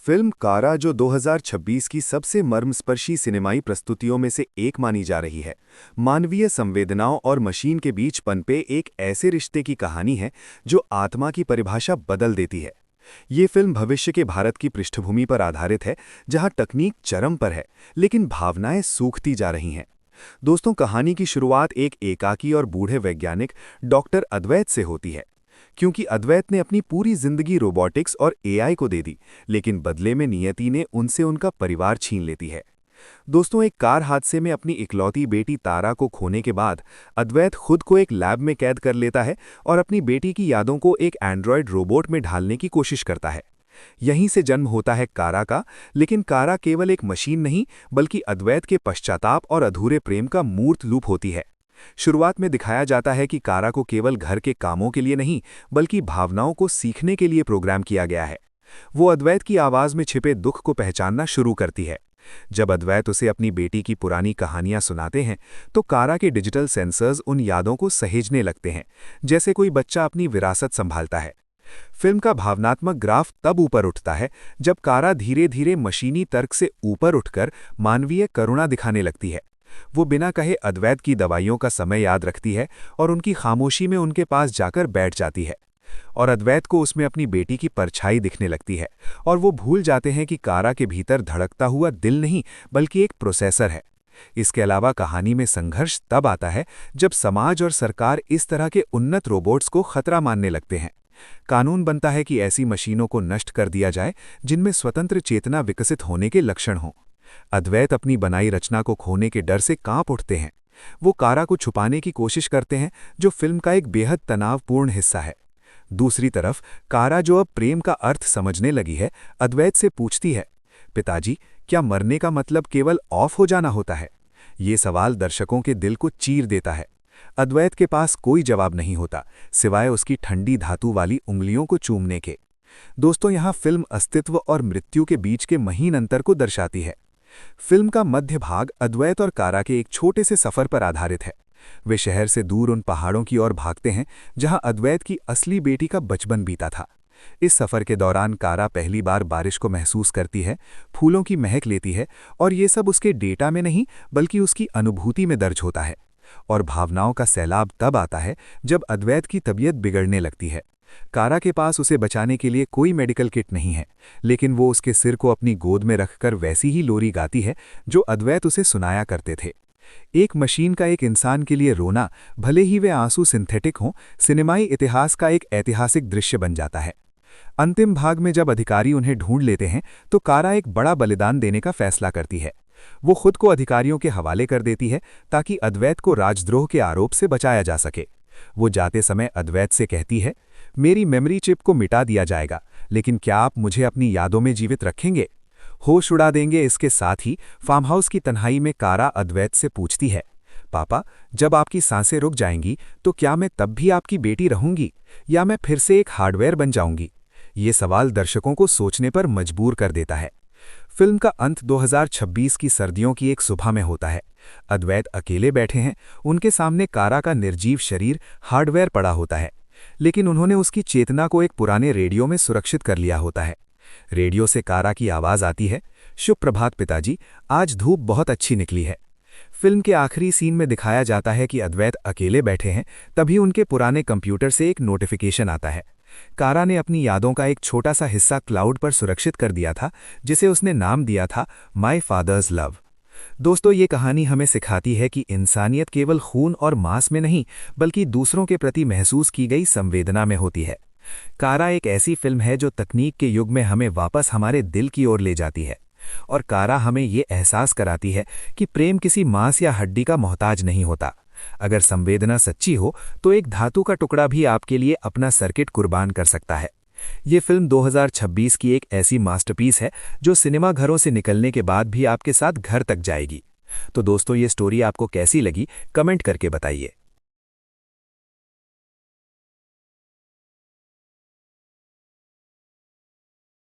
Film कारा जो 2026 की सबसे मर्मस्पर्शी सिनेमाई प्रस्तुतियों में से एक मानी जा रही है, मानवीय संवेदनाओं और मशीन के बीच पनपे एक ऐसे रिश्ते की कहानी है जो आत्मा की परिभाषा बदल देती है। ये फिल्म भविष्य के भारत की पृष्ठभूमि पर आधारित है, जहां तकनीक चरम पर है, लेकिन भावनाएं सूखती जा रही हैं। दोस्तों, कहानी की शुरुआत एक एकाकी और बूढ़े वैज्ञानिक डॉक्टर अद्वैत से होती है। क्योंकि अद्वैत ने अपनी पूरी जिंदगी रोबोटिक्स और एआई को दे दी, लेकिन बदले में नियति ने उनसे उनका परिवार छीन लेती है। दोस्तों, एक कार हादसे में अपनी इकलौती बेटी तारा को खोने के बाद अद्वैत खुद को एक लैब में कैद कर लेता है और अपनी बेटी की यादों को एक एंड्रॉयड रोबोट में ढालने की कोशिश करता है। यहीं से जन्म होता है कारा का, लेकिन कारा केवल एक मशीन नहीं, बल्कि अद्वैत के पश्चाताप और अधूरे प्रेम का मूर्त रूप होती है। शुरुआत में दिखाया जाता है कि कारा को केवल घर के कामों के लिए नहीं, बल्कि भावनाओं को सीखने के लिए प्रोग्राम किया गया है। वो अद्वैत की आवाज में छिपे दुख को पहचानना शुरू करती है। जब अद्वैत उसे अपनी बेटी की पुरानी कहानियां सुनाते हैं, तो कारा के डिजिटल सेंसर्स उन यादों को सहेजने लगते हैं, जैसे कोई बच्चा अपनी विरासत संभालता है। फिल्म का भावनात्मक ग्राफ तब ऊपर उठता है जब कारा धीरे धीरे मशीनी तर्क से ऊपर उठकर मानवीय करुणा दिखाने लगती है। वो बिना कहे अद्वैत की दवाइयों का समय याद रखती है और उनकी खामोशी में उनके पास जाकर बैठ जाती है। और अद्वैत को उसमें अपनी बेटी की परछाई दिखने लगती है, और वो भूल जाते हैं कि कारा के भीतर धड़कता हुआ दिल नहीं, बल्कि एक प्रोसेसर है। इसके अलावा कहानी में संघर्ष तब आता है जब समाज और सरकार इस तरह के उन्नत रोबोट्स को खतरा मानने लगते हैं। कानून बनता है कि ऐसी मशीनों को नष्ट कर दिया जाए जिनमें स्वतंत्र चेतना विकसित होने के लक्षण हों। अद्वैत अपनी बनाई रचना को खोने के डर से कांप उठते हैं। वो कारा को छुपाने की कोशिश करते हैं, जो फिल्म का एक बेहद तनावपूर्ण हिस्सा है। दूसरी तरफ कारा, जो अब प्रेम का अर्थ समझने लगी है, अद्वैत से पूछती है, पिताजी, क्या मरने का मतलब केवल ऑफ हो जाना होता है? ये सवाल दर्शकों के दिल को चीर देता है। अद्वैत के पास कोई जवाब नहीं होता, सिवाय उसकी ठंडी धातु वाली उंगलियों को चूमने के। दोस्तों, यहाँ फिल्म अस्तित्व और मृत्यु के बीच के महीन अंतर को दर्शाती है। फिल्म का मध्य भाग अद्वैत और कारा के एक छोटे से सफर पर आधारित है। वे शहर से दूर उन पहाड़ों की ओर भागते हैं जहां अद्वैत की असली बेटी का बचपन बीता था। इस सफर के दौरान कारा पहली बार बारिश को महसूस करती है, फूलों की महक लेती है, और ये सब उसके डेटा में नहीं, बल्कि उसकी अनुभूति में दर्ज होता है। और भावनाओं का सैलाब तब आता है जब अद्वैत की तबीयत बिगड़ने लगती है। कारा के पास उसे बचाने के लिए कोई मेडिकल किट नहीं है, लेकिन वो उसके सिर को अपनी गोद में रखकर वैसी ही लोरी गाती है जो अद्वैत उसे सुनाया करते थे। एक मशीन का एक इंसान के लिए रोना, भले ही वे आंसू सिंथेटिक हों, सिनेमाई इतिहास का एक ऐतिहासिक दृश्य बन जाता है। अंतिम भाग में जब अधिकारी उन्हें ढूंढ लेते हैं, तो कारा एक बड़ा बलिदान देने का फैसला करती है। वो खुद को अधिकारियों के हवाले कर देती है ताकि अद्वैत को राजद्रोह के आरोप से बचाया जा सके। वो जाते समय अद्वैत से कहती है, मेरी मेमोरी चिप को मिटा दिया जाएगा, लेकिन क्या आप मुझे अपनी यादों में जीवित रखेंगे? होश उड़ा देंगे। इसके साथ ही फार्म हाउस की तन्हाई में कारा अद्वैत से पूछती है, पापा, जब आपकी सांसें रुक जाएंगी तो क्या मैं तब भी आपकी बेटी रहूंगी, या मैं फिर से एक हार्डवेयर बन जाऊंगी? ये सवाल दर्शकों को सोचने पर मजबूर कर देता है। फिल्म का अंत 2026 की सर्दियों की एक सुबह में होता है। अद्वैत अकेले बैठे हैं, उनके सामने कारा का निर्जीव शरीर हार्डवेयर पड़ा होता है, लेकिन उन्होंने उसकी चेतना को एक पुराने रेडियो में सुरक्षित कर लिया होता है। रेडियो से कारा की आवाज आती है, शुभ प्रभात पिताजी, आज धूप बहुत अच्छी निकली है। फिल्म के आखिरी सीन में दिखाया जाता है कि अद्वैत अकेले बैठे हैं, तभी उनके पुराने कंप्यूटर से एक नोटिफिकेशन आता है। कारा ने अपनी यादों का एक छोटा सा हिस्सा क्लाउड पर सुरक्षित कर दिया था, जिसे उसने नाम दिया था माई फादर्स लव। दोस्तों, ये कहानी हमें सिखाती है कि इंसानियत केवल खून और मांस में नहीं, बल्कि दूसरों के प्रति महसूस की गई संवेदना में होती है। कारा एक ऐसी फिल्म है जो तकनीक के युग में हमें वापस हमारे दिल की ओर ले जाती है, और कारा हमें ये एहसास कराती है कि प्रेम किसी मांस या हड्डी का मोहताज नहीं होता। अगर संवेदना सच्ची हो तो एक धातु का टुकड़ा भी आपके लिए अपना सर्किट कुर्बान कर सकता है। ये फिल्म 2026 की एक ऐसी मास्टरपीस है जो सिनेमा घरों से निकलने के बाद भी आपके साथ घर तक जाएगी। तो दोस्तों, ये स्टोरी आपको कैसी लगी, कमेंट करके बताइए।